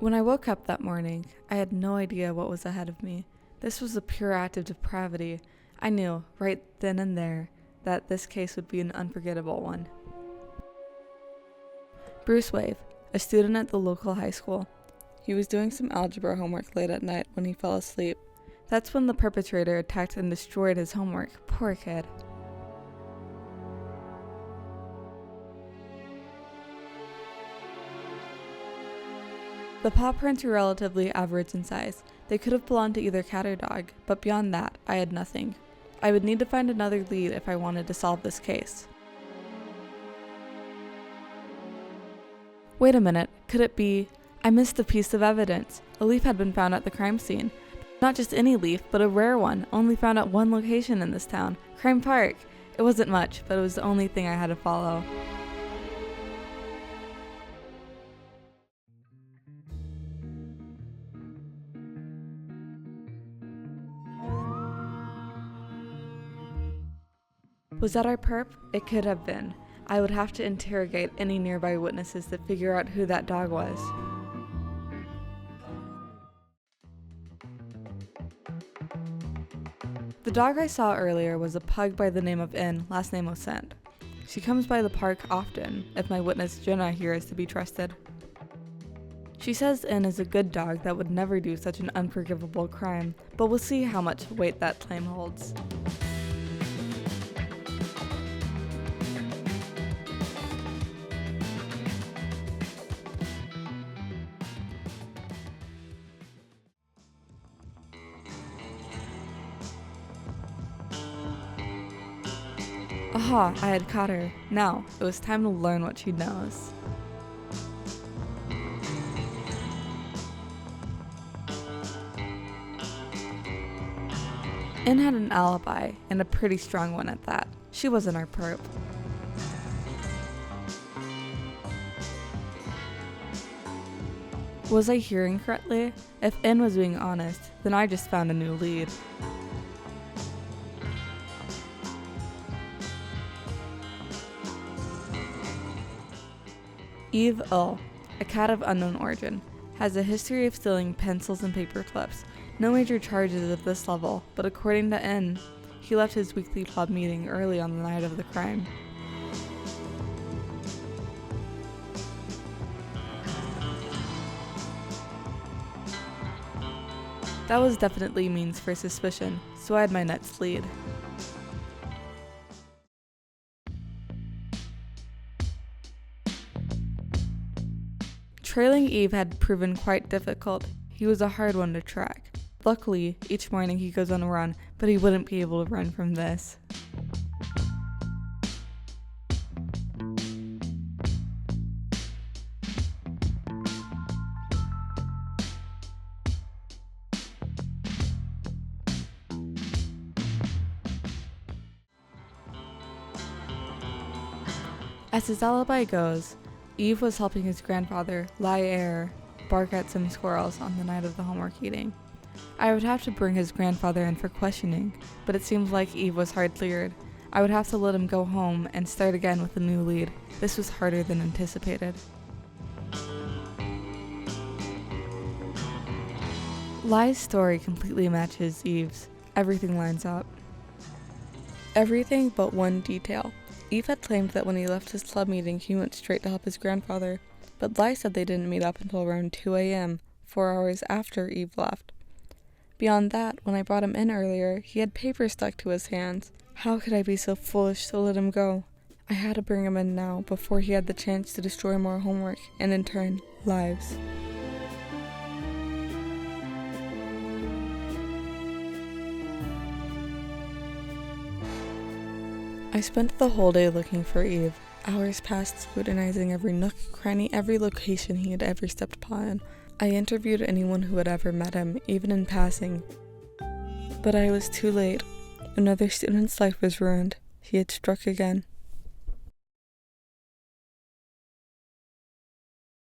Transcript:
When I woke up that morning, I had no idea what was ahead of me. This was a pure act of depravity. I knew, right then and there, that this case would be an unforgettable one. Bruce Wave, a student at the local high school. He was doing some algebra homework late at night when he fell asleep. That's when the perpetrator attacked and destroyed his homework. Poor kid. The paw prints were relatively average in size. They could have belonged to either cat or dog, but beyond that, I had nothing. I would need to find another lead if I wanted to solve this case. Wait a minute, could it be? I missed a piece of evidence. A leaf had been found at the crime scene. Not just any leaf, but a rare one, only found at one location in this town, Crime Park. It wasn't much, but it was the only thing I had to follow. Was that our perp? It could have been. I would have to interrogate any nearby witnesses to figure out who that dog was. The dog I saw earlier was a pug by the name of N, last name Osent. She comes by the park often, if my witness Jenna here is to be trusted. She says N is a good dog that would never do such an unforgivable crime, but we'll see how much weight that claim holds. Aha, I had caught her. Now, it was time to learn what she knows. N had an alibi, and a pretty strong one at that. She wasn't our perp. Was I hearing correctly? If N was being honest, then I just found a new lead. Eve Ull, a cat of unknown origin, has a history of stealing pencils and paper clips. No major charges at this level, but according to N, he left his weekly club meeting early on the night of the crime. That was definitely means for suspicion, so I had my next lead. Trailing Eve had proven quite difficult. He was a hard one to track. Luckily, each morning he goes on a run, but he wouldn't be able to run from this. As his alibi goes, Eve was helping his grandfather, Liar, bark at some squirrels on the night of the homework eating. I would have to bring his grandfather in for questioning, but it seemed like Eve was hard cleared. I would have to let him go home and start again with a new lead. This was harder than anticipated. Lie's story completely matches Eve's. Everything lines up. Everything but one detail. Eve had claimed that when he left his club meeting, he went straight to help his grandfather, but Lie said they didn't meet up until around 2 a.m., 4 hours after Eve left. Beyond that, when I brought him in earlier, he had paper stuck to his hands. How could I be so foolish to let him go? I had to bring him in now, before he had the chance to destroy more homework, and in turn, lives. I spent the whole day looking for Eve. Hours passed scrutinizing every nook, cranny, every location he had ever stepped upon. I interviewed anyone who had ever met him, even in passing. But I was too late. Another student's life was ruined. He had struck again.